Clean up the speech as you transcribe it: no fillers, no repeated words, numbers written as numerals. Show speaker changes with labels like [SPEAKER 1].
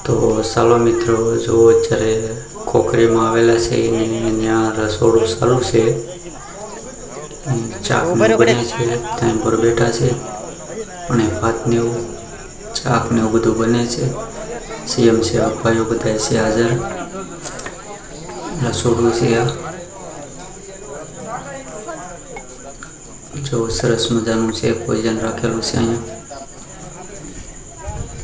[SPEAKER 1] તો ચાલો મિત્રો, જો અત્યારે ખોખરીમાં આવેલા છે અને ત્યાં રસોડું ચાલુ છે. ચાક ને બને છે, ત્યાં પર બેઠા છે અને ભાત ને એવું ચાક ને એવું બધું બને છે. સીએમ સેવક ભાઈઓ બધા છે હાજર. રસોડું છે આ, જો સરસ મજાનું છે, ભોજન રાખેલું છે અહીંયા.